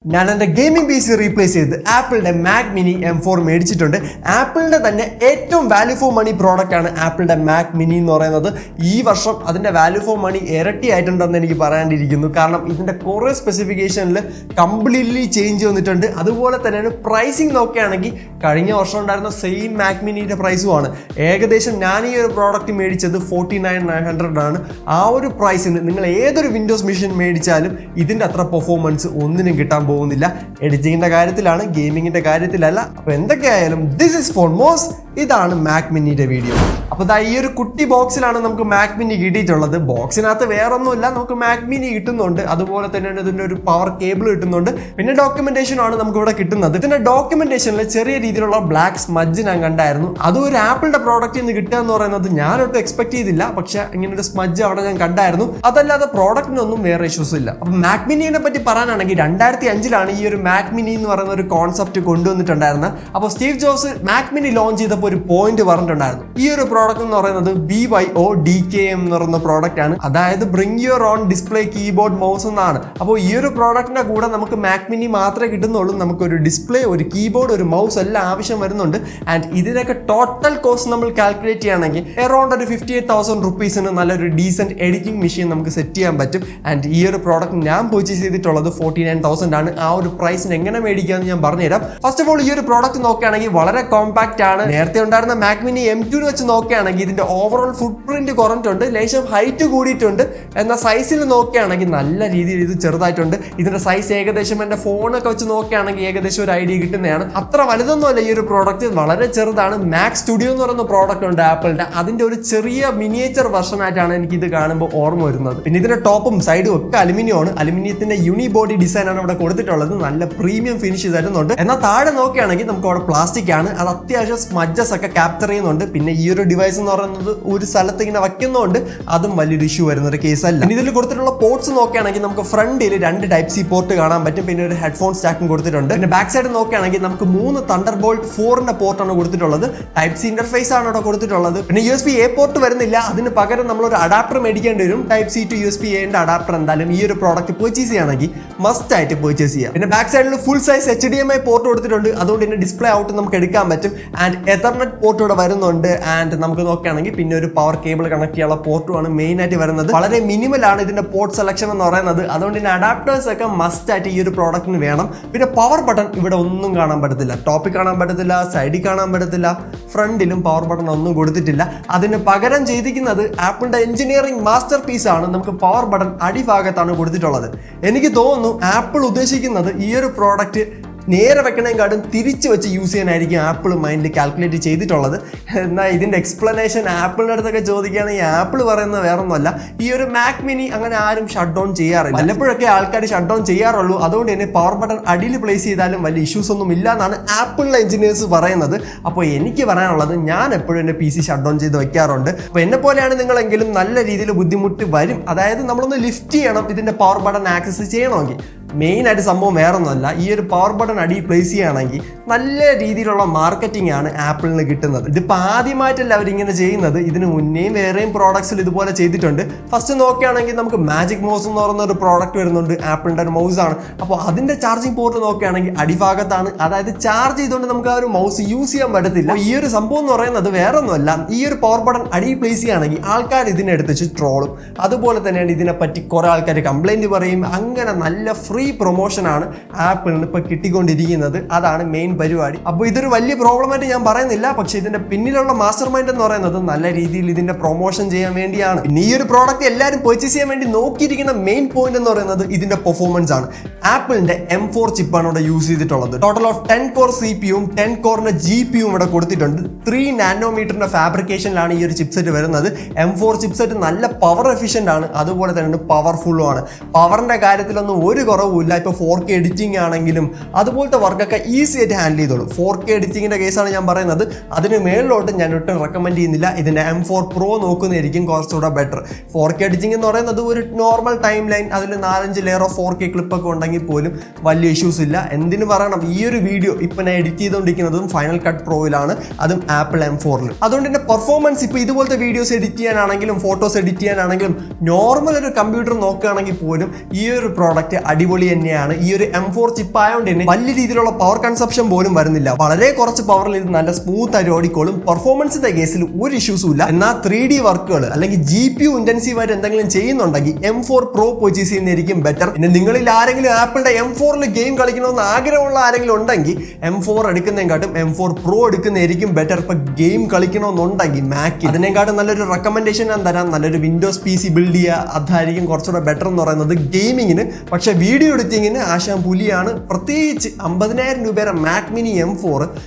ഞാൻ എൻ്റെ gaming P C replace ചെയ്ത് ആപ്പിളിൻ്റെ മാക് മിനി M4 മേടിച്ചിട്ടുണ്ട്. ആപ്പിളിൻ്റെ തന്നെ ഏറ്റവും വാല്യൂ ഫോർ മണി പ്രോഡക്റ്റ് ആണ് ആപ്പിളിൻ്റെ മാക് മിനി എന്ന് പറയുന്നത്. ഈ വർഷം അതിൻ്റെ വാല്യൂ ഫോർ മണി ഇരട്ടിയായിട്ടുണ്ടെന്ന് എനിക്ക് പറയാണ്ടിരിക്കുന്നു. കാരണം ഇതിൻ്റെ കുറേ സ്പെസിഫിക്കേഷനിൽ കംപ്ലീറ്റ്ലി ചേഞ്ച് വന്നിട്ടുണ്ട്. അതുപോലെ തന്നെയാണ് പ്രൈസിങ് നോക്കുകയാണെങ്കിൽ കഴിഞ്ഞ വർഷം ഉണ്ടായിരുന്ന സെയിം മാക് മിനിയുടെ പ്രൈസുമാണ്. ഏകദേശം ഞാൻ ഈ ഒരു പ്രോഡക്റ്റ് മേടിച്ചത് 49,900 ആണ്. ആ ഒരു പ്രൈസിന് നിങ്ങൾ ഏതൊരു വിൻഡോസ് മെഷീൻ മേടിച്ചാലും ഇതിൻ്റെ അത്ര പെർഫോമൻസ് ഒന്നിനും കിട്ടാൻ പോകുന്നില്ല. എഡിറ്റിങ്ങിന്റെ കാര്യത്തിലാണ്, ഗെയിമിങ്ങിന്റെ കാര്യത്തിലല്ല. അപ്പൊ എന്തൊക്കെയായാലും ദിസ് ഇസ് ഫോർമോസ്. ഇതാണ് മാക് മിനിയുടെ വീഡിയോ. അപ്പോൾ ഈ ഒരു കുട്ടി ബോക്സിലാണ് നമുക്ക് മാക് മിനി കിട്ടിയിട്ടുള്ളത്. ബോക്സിനകത്ത് വേറൊന്നുമില്ല, നമുക്ക് മാക് മിനി കിട്ടുന്നുണ്ട്. അതുപോലെ തന്നെയാണ് ഇതിന്റെ ഒരു പവർ കേബിൾ കിട്ടുന്നുണ്ട്. പിന്നെ ഡോക്യുമെന്റേഷൻ ആണ് നമുക്ക് ഇവിടെ കിട്ടുന്നത്. ഇതിന്റെ ഡോക്യുമെന്റേഷനിൽ ചെറിയ രീതിയിലുള്ള ബ്ലാക്ക് സ്മഡ്ജ് ഞാൻ കണ്ടായിരുന്നു. അതും ഒരു ആപ്പിളിന്റെ പ്രോഡക്റ്റ് നിന്ന് കിട്ടുക എന്ന് പറയുന്നത് ഞാനൊട്ടും എക്സ്പെക്ട് ചെയ്തില്ല. പക്ഷെ ഇങ്ങനെ ഒരു സ്മഡ്ജ് അവിടെ ഞാൻ കണ്ടായിരുന്നു. അതല്ലാതെ പ്രോഡക്റ്റിനൊന്നും വേറെ ഇഷ്യൂസ് ഇല്ല. അപ്പൊ മാക് മിനിയെ പറ്റി പറയാനാണെങ്കിൽ 2005 ഈ ഒരു മാക് മിനി എന്ന് പറയുന്ന ഒരു കോൺസെപ്റ്റ് കൊണ്ടുവന്നിട്ടുണ്ടായിരുന്നത്. അപ്പോൾ Steve jobs Mac mini launch ചെയ്തപ്പോൾ ഒരു പോയിന്റ് പറഞ്ഞിട്ടുണ്ടായിരുന്നു. ഈ ഒരു പ്രോഡക്റ്റ് എന്ന് പറയുന്നത് BYODKM എന്ന് പറയുന്ന പ്രോഡക്റ്റ് ആണ്. അതായത് bring your own display keyboard mouse എന്നാണ്. അപ്പോൾ ഈ ഒരു പ്രോഡക്റ്റിന്റെ കൂടെ നമുക്ക് മാക് മിനി മാത്രമേ കിട്ടുന്നുള്ളൂ. നമുക്കൊരു ഡിസ്പ്ലേ, ഒരു കീബോർഡ്, ഒരു മൗസ് എല്ലാം ആവശ്യം വരുന്നുണ്ട്. ആൻഡ് ഇതിനൊക്കെ ടോട്ടൽ കോസ്റ്റ് നമ്മൾ കാൽക്കുലേറ്റ് ചെയ്യുകയാണെങ്കിൽ അറൗണ്ട് ഒരു 58,000 റുപ്പീസിന് നല്ലൊരു ഡീസെന്റ് എഡിറ്റിംഗ് മെഷീൻ നമുക്ക് സെറ്റ് ചെയ്യാൻ പറ്റും. ആൻഡ് ഈ ഒരു പ്രോഡക്റ്റ് ഞാൻ പർച്ചേസ് ചെയ്തിട്ടുള്ളത് 49,000 ആണ്. ആ ഒരു പ്രൈസിന് എങ്ങനെ മേടിക്കാമെന്ന് ഞാൻ പറഞ്ഞുതരാം. ഫസ്റ്റ് ഓഫ് ഓൾ ഈ ഒരു പ്രോഡക്റ്റ് നോക്കുകയാണെങ്കിൽ വളരെ കോമ്പാക്ട് ആണ്. നേരത്തെ ഉണ്ടായിരുന്ന മാക് മിനി M2 വെച്ച് നോക്കുകയാണെങ്കിൽ ഇതിന്റെ ഓവറോൾ ഫുട് പ്രിന്റ് കുറഞ്ഞിട്ടുണ്ട്, ലേശം ഹൈറ്റ് കൂടിയിട്ടുണ്ട്. എന്നാൽ സൈസിൽ നോക്കുകയാണെങ്കിൽ നല്ല രീതിയിൽ ഇത് ചെറുതായിട്ടുണ്ട്. ഇതിന്റെ സൈസ് ഏകദേശം എൻ്റെ ഫോണൊക്കെ വെച്ച് നോക്കുകയാണെങ്കിൽ ഏകദേശം ഒരു ഐഡിയ കിട്ടുന്നതാണ്. അത്ര വലുതൊന്നുമല്ല ഈ ഒരു പ്രോഡക്റ്റ്, വളരെ ചെറുതാണ്. മാക് സ്റ്റുഡിയോ എന്ന് പറയുന്ന പ്രോഡക്റ്റ് ഉണ്ട് ആപ്പിളിന്റെ, അതിന്റെ ഒരു ചെറിയ മിനിയേച്ചർ വെർഷൻ ആയിട്ടാണ് എനിക്ക് ഇത് കാണുമ്പോൾ ഓർമ്മ വരുന്നത്. പിന്നെ ഇതിന്റെ ടോപ്പും സൈഡും ഒക്കെ അലുമിനിയമാണ്. അലുമിനിയത്തിന്റെ യൂണി ബോഡി ഡിസൈൻ ആണ് ഇവിടെ കൊടുത്തിട്ടുള്ളത്. നല്ല പ്രീമിയം ഫിനിഷ് തരുന്നുണ്ട്. എന്നാൽ താഴെ നോക്കുകയാണെങ്കിൽ നമുക്ക് അവിടെ പ്ലാസ്റ്റിക് ആണ്. അത് അത്യാവശ്യം സ്മഡ്ജസ് ഒക്കെ ക്യാപ്ചർ ചെയ്യുന്നുണ്ട്. പിന്നെ ഈ ഒരു ഡിവൈസ് എന്ന് പറയുന്നത് ഒരു സ്ഥലത്ത് ഇങ്ങനെ വയ്ക്കുന്നതുകൊണ്ട് അതും വലിയൊരു ഇഷ്യൂ വരുന്ന ഒരു കേസല്ല. പിന്നെ ഇതിൽ കൊടുത്തിട്ടുള്ള പോർട്സ് നോക്കുകയാണെങ്കിൽ നമുക്ക് ഫ്രണ്ടിൽ 2 Type-C പോർട്ട് കാണാൻ പറ്റും. പിന്നെ ഒരു ഹെഡ്ഫോൺ സ്റ്റാക്കും കൊടുത്തിട്ടുണ്ട്. പിന്നെ ബാക്ക് സൈഡ് നോക്കുകയാണെങ്കിൽ നമുക്ക് 3 Thunderbolt 4 പോർട്ടാണ് കൊടുത്തിട്ടുള്ളത്. Type-C ഇന്റർഫേസ് ആണ് ഇവിടെ കൊടുത്തിട്ടുള്ളത്. പിന്നെ USB-A പോർട്ട് വരുന്നില്ല. അതിന് പകരം നമ്മളൊരു അഡാപ്റ്റർ മേടിക്കേണ്ടി വരും. Type-C to USB-A അഡാപ്റ്റർ എന്തായാലും ഈ ഒരു പ്രോഡക്റ്റ് പർച്ചേസ് ചെയ്യുകയാണെങ്കിൽ മസ്റ്റ് ആയിട്ട് പർച്ചേസ് ചെയ്യാം. പിന്നെ ബാക്ക് സൈഡിൽ ഫുൾ സൈസ് HDMI പോർട്ട് കൊടുത്തിട്ടുണ്ട്. അതുകൊണ്ട് തന്നെ ഡിസ്പ്ലേ ഔട്ട് നമുക്ക് എടുക്കാൻ പറ്റും. ആൻഡ് എതർനെറ്റ് പോർട്ട് ഇവിടെ വരുന്നുണ്ട്. ആൻഡ് നമുക്ക് നോക്കുകയാണെങ്കിൽ പിന്നെ ഒരു പവർ കേബിൾ കണക്ട് ചെയ്യാനുള്ള പോർട്ടുമാണ് മെയിൻ ആയിട്ട് വരുന്നത്. വളരെ മിനിമൽ ആണ് ഇതിന്റെ പോർട്ട് സെലക്ഷൻ എന്ന് പറയുന്നത്. അതുകൊണ്ട് തന്നെ അഡാപ്റ്റേഴ്സ് ഒക്കെ മസ്റ്റ് ആയിട്ട് ഈ ഒരു പ്രോഡക്റ്റിന് വേണം. പിന്നെ പവർ ബട്ടൺ ഇവിടെ ഒന്നും കാണാൻ പറ്റത്തില്ല. ടോപ്പിൽ കാണാൻ പറ്റത്തില്ല, സൈഡിൽ കാണാൻ പറ്റത്തില്ല, ഫ്രണ്ടിലും പവർ ബട്ടൺ ഒന്നും കൊടുത്തിട്ടില്ല. അതിന് പകരം ചെയ്തിരിക്കുന്നത് ആപ്പിളിന്റെ എഞ്ചിനീയറിംഗ് മാസ്റ്റർ പീസ് ആണ്. നമുക്ക് പവർ ബട്ടൺ അടിഭാഗത്താണ് കൊടുത്തിട്ടുള്ളത്. എനിക്ക് തോന്നുന്നു ആപ്പിൾ ഉദ്ദേശിക്കുന്നത് ഈ ഒരു പ്രോഡക്റ്റ് നേരെ വെക്കണേക്കാളും തിരിച്ചു വെച്ച് യൂസ് ചെയ്യാനായിരിക്കും ആപ്പിൾ മൈൻഡിൽ കാൽക്കുലേറ്റ് ചെയ്തിട്ടുള്ളത്. എന്നാൽ ഇതിൻ്റെ എക്സ്പ്ലനേഷൻ ആപ്പിളിൻ്റെ അടുത്തൊക്കെ ചോദിക്കുകയാണെങ്കിൽ ആപ്പിൾ പറയുന്നത് വേറൊന്നുമല്ല, ഈ ഒരു മാക് മിനി അങ്ങനെ ആരും ഷട്ട് ഡൗൺ ചെയ്യാറില്ല. വല്ലപ്പോഴൊക്കെ ആൾക്കാർ ഷട്ട് ഡൗൺ ചെയ്യാറുള്ളൂ. അതുകൊണ്ട് തന്നെ പവർ ബട്ടൺ അടിയിൽ പ്ലേസ് ചെയ്താലും വലിയ ഇഷ്യൂസ് ഒന്നും ഇല്ല എന്നാണ് ആപ്പിളിലെ എഞ്ചിനീയേഴ്സ് പറയുന്നത്. അപ്പോൾ എനിക്ക് പറയാനുള്ളത്, ഞാൻ എപ്പോഴും എൻ്റെ PC ഷട്ട് ഡൗൺ ചെയ്ത് വെക്കാറുണ്ട്. അപ്പോൾ എന്നെ പോലെയാണ് നിങ്ങളെങ്കിലും നല്ല രീതിയിൽ ബുദ്ധിമുട്ട് വരും. അതായത് നമ്മളൊന്ന് ലിഫ്റ്റ് ചെയ്യണം ഇതിൻ്റെ പവർ ബട്ടൺ ആക്സസ് ചെയ്യണമെങ്കിൽ. മെയിൻ ആയിട്ട് സംഭവം വേറൊന്നുമല്ല, ഈ ഒരു പവർ ബട്ടൺ അടി പ്ലേസ് ചെയ്യുകയാണെങ്കിൽ നല്ല രീതിയിലുള്ള മാർക്കറ്റിംഗ് ആണ് ആപ്പിളിന് കിട്ടുന്നത്. ഇതിപ്പോൾ ആദ്യമായിട്ടല്ല അവരിങ്ങനെ ചെയ്യുന്നത്. ഇതിന് മുന്നേയും വേറെയും പ്രോഡക്ട്സിൽ ഇതുപോലെ ചെയ്തിട്ടുണ്ട്. ഫസ്റ്റ് നോക്കുകയാണെങ്കിൽ നമുക്ക് മാജിക് മൗസ് എന്ന് പറയുന്ന ഒരു പ്രോഡക്റ്റ് വരുന്നുണ്ട്. ആപ്പിളിൻ്റെ ഒരു മൗസ് ആണ്. അപ്പോൾ അതിൻ്റെ ചാർജിങ് പോർട്ട് നോക്കുകയാണെങ്കിൽ അടിഭാഗത്താണ്. അതായത് ചാർജ് ചെയ്തുകൊണ്ട് നമുക്ക് ആ ഒരു മൗസ് യൂസ് ചെയ്യാൻ പറ്റത്തില്ല. ഈ ഒരു സംഭവം എന്ന് പറയുന്നത് വേറൊന്നുമല്ല, ഈ ഒരു പവർ ബട്ടൺ അടി പ്ലേസ് ചെയ്യുകയാണെങ്കിൽ ആൾക്കാർ ഇതിനെടുത്ത് വെച്ച് ട്രോളും. അതുപോലെ തന്നെയാണ് ഇതിനെപ്പറ്റി കുറേ ആൾക്കാർ കംപ്ലൈൻറ്റ് പറയും. അങ്ങനെ നല്ല ഫ്രീ പ്രൊമോഷനാണ് ആപ്പിളിന് ഇപ്പോൾ കിട്ടിക്കൊണ്ടിരിക്കുന്നത്. അതാണ് മെയിൻ പരിപാടി. അപ്പോൾ ഇതൊരു വലിയ പ്രോബ്ലമായിട്ട് ഞാൻ പറയുന്നില്ല. പക്ഷേ ഇതിന്റെ പിന്നിലുള്ള മാസ്റ്റർ മൈൻഡ് എന്ന് പറയുന്നത് നല്ല രീതിയിൽ ഇതിന്റെ പ്രൊമോഷൻ ചെയ്യാൻ വേണ്ടിയാണ്. പിന്നെ ഈ ഒരു പ്രോഡക്റ്റ് എല്ലാവരും പർച്ചേസ് ചെയ്യാൻ വേണ്ടി നോക്കിയിരിക്കുന്ന മെയിൻ പോയിന്റ് എന്ന് പറയുന്നത് ഇതിന്റെ പെർഫോമൻസ് ആണ്. ആപ്പിളിന്റെ M4 ചിപ്പാണ് ഇവിടെ യൂസ് ചെയ്തിട്ടുള്ളത്. ടോട്ടൽ ഓഫ് 10 കോർ CPU-യും 10 കോറിന്റെ GPU-യും ഇവിടെ കൊടുത്തിട്ടുണ്ട്. 3 നാനോമീറ്ററിന്റെ ഫാബ്രിക്കേഷനിലാണ് ഈ ഒരു ചിപ്സെറ്റ് വരുന്നത്. M4 ചിപ്സെറ്റ് നല്ല പവർ എഫിഷ്യന്റ് ആണ്. അതുപോലെ തന്നെ പവർഫുള്ളും ആണ്. പവറിന്റെ കാര്യത്തിലൊന്നും ഒരു കുറവില്ല. ഇപ്പോൾ 4K എഡിറ്റിംഗ് ആണെങ്കിലും അതുപോലത്തെ വർക്കൊക്കെ ഈസി ആയിട്ട് ഹാൻഡിൽ ചെയ്തോളും. 4K എഡിറ്റിങ്ങിന്റെ കേസാണ് ഞാൻ പറയുന്നത്. അതിന് മേളിലോട്ട് ഞാൻ ഒട്ടും റെക്കമെൻഡ് ചെയ്യുന്നില്ല. ഇതിന്റെ M4 Pro നോക്കുന്നതായിരിക്കും കുറച്ചുകൂടെ ബെറ്റർ. 4K എഡിറ്റിംഗ് എന്ന് പറയുന്നത് ഒരു നോർമൽ ടൈം ലൈൻ, അതിൽ 4-5 ലെയർ ഓഫ് 4K ക്ലിപ്പൊക്കെ ഉണ്ടെങ്കിൽ പോലും വലിയ ഇഷ്യൂസ് ഇല്ല. എന്തിനു പറയണം, ഈ ഒരു വീഡിയോ ഇപ്പം ഞാൻ എഡിറ്റ് ചെയ്തുകൊണ്ടിരിക്കുന്നതും ഫൈനൽ കട്ട് പ്രോയിലാണ്, അതും ആപ്പിൾ M4-ൽ. അതുകൊണ്ട് തന്നെ പെർഫോമൻസ് ഇപ്പോൾ ഇതുപോലത്തെ വീഡിയോസ് എഡിറ്റ് ചെയ്യാനാണെങ്കിലും ഫോട്ടോസ് എഡിറ്റ് ചെയ്യാനാണെങ്കിലും നോർമൽ ഒരു കമ്പ്യൂട്ടർ നോക്കുകയാണെങ്കിൽ പോലും ഈ ഒരു പ്രോഡക്റ്റ് അടിപൊളി അടിപൊളി തന്നെയാണ്. ഈ ഒരു M4 ചിപ്പ് ആയതുകൊണ്ട് തന്നെ വലിയ രീതിയിലുള്ള പവർ കൺസപ്ഷൻ പോലും വരുന്നില്ല. വളരെ കുറച്ച് പവറിൽ ഇത് നല്ല സ്മൂത്ത് ആയിട്ട് ഓടിക്കോളും. പെർഫോമൻസിന്റെ കേസിൽ ഒരു ഇഷ്യൂസും ഇല്ല. എന്നാൽ 3D വർക്കുകൾ അല്ലെങ്കിൽ GPU ഇന്റൻസീവ് ആയിട്ട് എന്തെങ്കിലും ചെയ്യുന്നുണ്ടെങ്കിൽ M4 Pro പർച്ചേസ് ചെയ്യുന്നതായിരിക്കും ബെറ്റർ. പിന്നെ നിങ്ങളിൽ ആരെങ്കിലും ആപ്പിളിന്റെ M4 ഗെയിം കളിക്കണമെന്ന് ആഗ്രഹമുള്ള ആരെങ്കിലും ഉണ്ടെങ്കിൽ M4 എടുക്കുന്നതിനെക്കാട്ടും M4 Pro എടുക്കുന്നതായിരിക്കും ബെറ്റർ. ഇപ്പൊ ഗെയിം കളിക്കണമെന്നുണ്ടെങ്കിൽ മാക്ക് അതിനെക്കാട്ടും നല്ലൊരു റെക്കമെൻഡേഷൻ ഞാൻ തരാം. നല്ലൊരു വിൻഡോസ് PC ബിൽഡ് ചെയ്യുക, അതായിരിക്കും കുറച്ചുകൂടെ ബെറ്റർ എന്ന് പറയുന്നത് ഗെയിമിങ്ങിന്. പക്ഷെ വീഡിയോ എഡിറ്റിങ്ങിന് ആശാൻ പുലിയാണ്. പ്രത്യേകിച്ച് 50,000 രൂപയുടെ Mac mini M4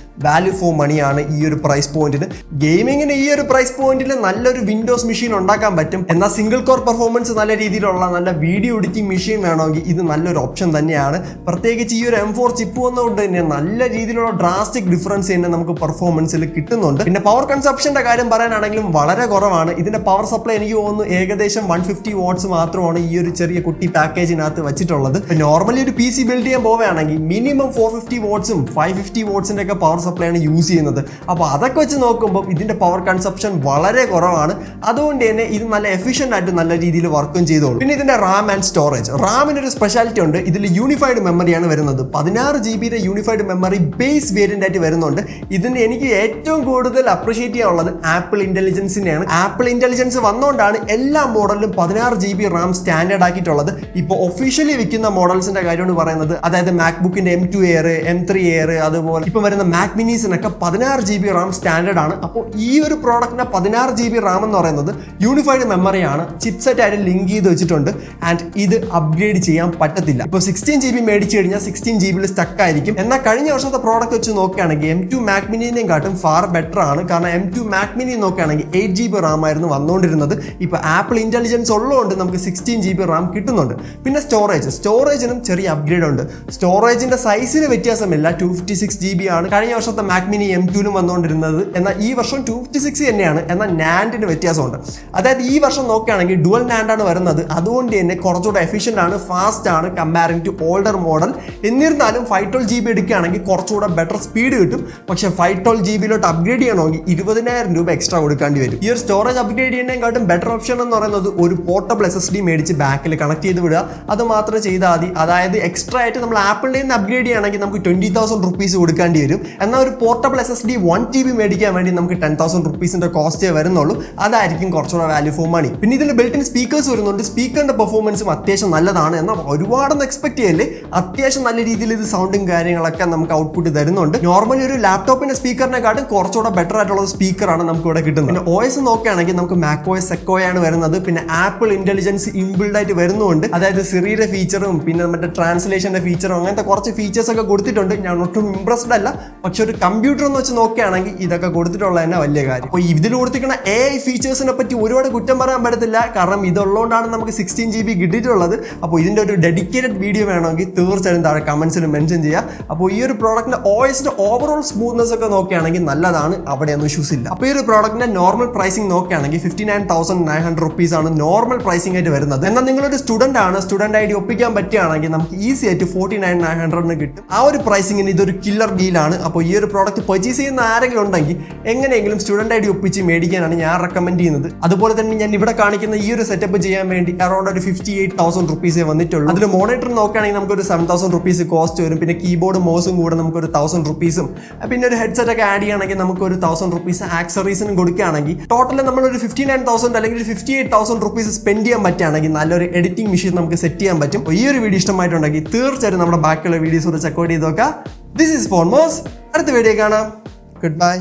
value four മണിയാണ് ഈ ഒരു പ്രൈസ് പോയിന്റിന്. ഗെയിമിങ്ങിന് ഈ ഒരു പ്രൈസ് പോയിന്റിൽ നല്ലൊരു വിൻഡോസ് മെഷീൻ ഉണ്ടാക്കാൻ പറ്റും. എന്നാൽ സിംഗിൾ കോർ പെർഫോമൻസ് നല്ല രീതിയിലുള്ള നല്ല വീഡിയോ എഡിറ്റിംഗ് മെഷീൻ വേണമെങ്കിൽ ഇത് നല്ലൊരു ഓപ്ഷൻ തന്നെയാണ്. പ്രത്യേകിച്ച് ഈ ഒരു M4 ചിപ്പ് വന്നതുകൊണ്ട് തന്നെ നല്ല രീതിയിലുള്ള ഡ്രാസ്റ്റിക് ഡിഫറൻസ് തന്നെ നമുക്ക് പെർഫോമൻസിൽ കിട്ടുന്നുണ്ട്. പിന്നെ പവർ കൺസപ്ഷന്റെ കാര്യം പറയാനാണെങ്കിലും വളരെ കുറവാണ്. ഇതിന്റെ പവർ സപ്ലൈ എനിക്ക് തോന്നുന്നു ഏകദേശം 150 വാട്ട്സ് മാത്രമാണ് ഈ ഒരു ചെറിയ കുട്ടി പാക്കേജിനകത്ത് വെച്ചിട്ടുള്ളത്. നോർമലി ഒരു PC ബിൽഡ് ചെയ്യാൻ പോവുകയാണെങ്കിൽ മിനിമം 450 വാട്ട്സും 550 വാട്ട്സിന്റെ ഒക്കെ പവർ സപ്ലൈ ആണ് യൂസ് ചെയ്യുന്നത്. അപ്പോൾ അതൊക്കെ വെച്ച് നോക്കുമ്പോൾ ഇതിന്റെ പവർ കൺസപ്ഷൻ വളരെ കുറവാണ്. അതുകൊണ്ട് തന്നെ ഇത് നല്ല എഫിഷ്യന്റ് ആയിട്ട് നല്ല രീതിയിൽ വർക്കും ചെയ്തോളൂ. പിന്നെ ഇതിന്റെ റാം ആൻഡ് സ്റ്റോറേജ്, റാമിന് ഒരു സ്പെഷ്യാലിറ്റി ഉണ്ട്. ഇതിൽ യൂണിഫൈഡ് മെമ്മറിയാണ് വരുന്നത്. 16 GB unified memory base variant ആയിട്ട് വരുന്നുണ്ട്. ഇതിന് എനിക്ക് ഏറ്റവും കൂടുതൽ അപ്രീഷിയേറ്റ് ചെയ്യാനുള്ളത് ആപ്പിൾ ഇന്റലിജൻസിനെയാണ്. ആപ്പിൾ ഇന്റലിജൻസ് വന്നുകൊണ്ടാണ് എല്ലാ മോഡലിലും 16 GB റാം സ്റ്റാൻഡേർഡ് ആക്കിയിട്ടുള്ളത്. ഇപ്പോൾ ഒഫീഷ്യലി വിൽക്കുന്ന മോഡൽസിന്റെ കാര്യമാണ് പറയുന്നത്. അതായത് മാക്ബുക്കിന്റെ M2 Air, M3 Air, അതുപോലെ ഇപ്പൊ വരുന്ന മാക് മിനീസിനൊക്കെ 16 GB റാം സ്റ്റാൻഡേർഡ് ആണ്. അപ്പോൾ ഈ ഒരു പ്രോഡക്റ്റിന്റെ 16 GB റാം എന്ന് പറയുന്നത് യൂണിഫൈഡ് മെമ്മറിയാണ്, ചിപ്സെറ്റ് ആയിട്ട് ലിങ്ക് ചെയ്ത് വെച്ചിട്ടുണ്ട്. ആൻഡ് ഇത് അപ്ഗ്രേഡ് ചെയ്യാൻ പറ്റത്തില്ല. ഇപ്പോൾ 16 GB മേടിച്ചു കഴിഞ്ഞാൽ 16 GB സ്റ്റക്ക് ആയിരിക്കും. എന്നാൽ കഴിഞ്ഞ വർഷത്തെ പ്രോഡക്റ്റ് വെച്ച് നോക്കുകയാണെങ്കിൽ M2 മാക് മിനിനെയും കാട്ടും ഫാർ ബെറ്റർ ആണ്. കാരണം M2 മാക് മിനി നോക്കുകയാണെങ്കിൽ 8 GB റാം ആയിരുന്നു വന്നുകൊണ്ടിരുന്നത്. ഇപ്പോൾ ആപ്പിൾ ഇന്റലിജൻസ് ഉള്ളതുകൊണ്ട് നമുക്ക് 16 GB റാം കിട്ടുന്നുണ്ട്. പിന്നെ സ്റ്റോറേജിനും ചെറിയ അപ്ഗ്രേഡ് ഉണ്ട്. സ്റ്റോറേജിന്റെ സൈസിന് വ്യത്യാസമില്ല, 256 GB ആണ് കഴിഞ്ഞ വർഷത്തെ മാക് മിനി M2ലും വന്നുകൊണ്ടിരുന്നത്. എന്നാൽ ഈ വർഷം 256 തന്നെയാണ്. എന്നാൽ നാൻഡിന് വ്യത്യാസമുണ്ട്. അതായത് ഈ വർഷം നോക്കുകയാണെങ്കിൽ ഡുവൽ നാൻഡ് ആണ് വരുന്നത്. അതുകൊണ്ട് തന്നെ കുറച്ചുകൂടെ എഫിഷ്യന്റ് ആണ്, ഫാസ്റ്റ് ആണ് കമ്പാരിങ് ടു ഓൾഡർ മോഡൽ. എന്നിരുന്നാലും 512 GB എടുക്കുകയാണെങ്കിൽ കുറച്ചുകൂടെ ബെറ്റർ സ്പീഡ് കിട്ടും. പക്ഷെ 512 GB അപ്ഗ്രേഡ് ചെയ്യണമെങ്കിൽ 20,000 രൂപ എക്സ്ട്രാ കൊടുക്കേണ്ടി വരും. ഈ ഒരു സ്റ്റോറേജ് അപ്ഗ്രേഡ് ചെയ്യുന്നതിനെക്കാട്ടും ബെറ്റർ ഓപ്ഷൻ എന്ന് പറയുന്നത് ഒരു പോർട്ടബിൾ SSD മേടിച്ച് ബാക്കിൽ കണക്ട് ചെയ്ത് വിടുക. അത് മാത്രം ചെയ്താൽ മതി. അതായത് എക്സ്ട്രാ ആയിട്ട് നമ്മൾ ആപ്പിളിൽ നിന്ന് അപ്ഗ്രേഡ് ചെയ്യുകയാണെങ്കിൽ നമുക്ക് 20,000 റുപ്പീസ് കൊടുക്കേണ്ടി വരും. എന്നാൽ ഒരു പോർട്ടബിൾ SSD 1 TB മേടിക്കാൻ വേണ്ടി നമുക്ക് 10,000 റുപ്പീസിന്റെ കോസ്റ്റേ വരുന്നുള്ളൂ. അതായിരിക്കും കുറച്ചുകൂടെ വാല്യൂ ഫോർ മണി. പിന്നെ ഇതിൽ ബിൽറ്റ് ഇൻ സ്പീക്കേഴ്സ് വരുന്നുണ്ട്. സ്പീക്കറിന്റെ പെർഫോമൻസും അത്യാവശ്യം നല്ലതാണ്. എന്നാൽ ഒരുപാടൊന്നും എക്സ്പെക്ട് ചെയ്യല്ലേ. അത്യാവശ്യം നല്ല രീതിയിൽ ഇത് സൗണ്ടും കാര്യങ്ങളൊക്കെ നമുക്ക് ഔട്ട്പുട്ട് തരുന്നുണ്ട്. നോർമലി ഒരു ലാപ്ടോപ്പിന്റെ സ്പീക്കറിനെക്കാട്ടും കുറച്ചുകൂടെ ബെറ്റർ ആയിട്ടുള്ള സ്പീക്കറാണ് നമുക്ക് ഇവിടെ കിട്ടുന്നത്. പിന്നെ OS നോക്കുകയാണെങ്കിൽ നമുക്ക് macOS Sequoia ആണ് വരുന്നത്. പിന്നെ ആപ്പിൾ ഇന്റലിജൻസ് ഇൻബിൽഡ് ആയിട്ട് വരുന്നുണ്ട്. അതായത് സിറിയുടെ ഫീച്ചറും പിന്നെ മറ്റേ ട്രാൻസ്ലേഷന്റെ ഫീച്ചറും അങ്ങനത്തെ കുറച്ച് ഫീച്ചേഴ്സ് ഒക്കെ കൊടുത്തിട്ടുണ്ട്. ഞാൻ ഒട്ടും ഇംപ്രസ്ഡ് അല്ല. പക്ഷെ ഒരു കമ്പ്യൂട്ടർ എന്ന് വെച്ച് നോക്കുകയാണെങ്കിൽ ഇതൊക്കെ കൊടുത്തിട്ടുള്ള തന്നെ വലിയ കാര്യം. അപ്പോൾ ഇതിൽ കൊടുത്തിരിക്കുന്ന AI ഫീച്ചേഴ്സിനെ പറ്റി ഒരുപാട് കുറ്റം പറയാൻ പറ്റത്തില്ല. കാരണം ഇതുള്ളതുകൊണ്ടാണ് നമുക്ക് 16 GB കിട്ടിയിട്ടുള്ളത്. അപ്പോൾ ഇതിന്റെ ഒരു ഡെഡിക്കേറ്റഡ് വീഡിയോ വേണമെങ്കിൽ തീർച്ചയായും താഴെ കമന്റ്സിൽ മെൻഷൻ ചെയ്യുക. അപ്പോൾ ഈ ഒരു പ്രോഡക്റ്റിന്റെ OSന്റെ ഓവറോൾ സ്മൂത്ത്നെസ് ഒക്കെ നോക്കുകയാണെങ്കിൽ നല്ലതാണ്, അവിടെയൊന്നും ഇഷ്യൂസ് ഇല്ല. അപ്പോൾ ഈ ഒരു പ്രോഡക്റ്റിന്റെ നോർമൽ പ്രൈസിംഗ് നോക്കുകയാണെങ്കിൽ 59,900 റുപ്പീസ് ആണ് നോർമൽ പ്രൈസിംഗ് ആയിട്ട് വരുന്നത്. എന്നാൽ നിങ്ങളൊരു സ്റ്റുഡന്റ് ആണ്, സ്റ്റുഡന്റ് ഐഡി ഒപ്പിക്കാൻ പറ്റുകയാണെങ്കിൽ നമുക്ക് ഈസി ആയിട്ട് 49,900 കിട്ടും. ആ ഒരു പ്രൈസിംഗിന് ഇതൊരു കില്ലർ ഡീലാണ്. അപ്പോൾ ഈ ഒരു പ്രോഡക്റ്റ് പർച്ചേസ് ചെയ്യുന്ന ആരെങ്കിലും ഉണ്ടെങ്കിൽ എങ്ങനെയെങ്കിലും സ്റ്റുഡന്റ് ഐഡി ഒപ്പിച്ച് മേടിക്കാനാണ് ഞാൻ റെക്കമെൻഡ് ചെയ്യുന്നത്. അതുപോലെ തന്നെ ഞാൻ ഇവിടെ കാണിക്കുന്ന ഈ ഒരു സെറ്റപ്പ് ചെയ്യാൻ വേണ്ടി അറൗണ്ട് ഒരു 58,000 റുപ്പീസേ വന്നിട്ടുള്ളൂ. അതിൽ മോണിറ്റർ നോക്കുകയാണെങ്കിൽ നമുക്കൊരു 7,000 റുപ്പീസ് കോസ്റ്റ് വരും. പിന്നെ കീബോർഡ് മൗസും കൂടെ നമുക്കൊരു 1,000 റുപ്പീസും പിന്നെ ഒരു ഹെഡ്സെറ്റ് ഒക്കെ ആഡ് ചെയ്യുകയാണെങ്കിൽ നമുക്കൊരു 1,000 റുപ്പീസ് ആക്സറീസിനും കൊടുക്കുകയാണെങ്കിൽ ടോട്ടൽ നമ്മളൊരു 59,000 അല്ലെങ്കിൽ 58,000 റുപ്പീസ് സ്പെൻഡ് ചെയ്യാൻ പറ്റുകയാണെങ്കിൽ നല്ലൊരു എഡിറ്റിംഗ് മെഷീൻ നമുക്ക് സെറ്റ് ചെയ്യാൻ പറ്റും. ഈ ഒരു വീഡിയോ ഇഷ്ടമായിട്ടുണ്ടെങ്കിൽ തീർച്ചയായിട്ടും നമ്മുടെ ബാക്കിയുള്ള വീഡിയോസ് കൂടെ ചെക്ക് ഔട്ട് ചെയ്ത് നോക്കാം. This is Formos. അടുത്ത വീഡിയോ കാണാം. Good by.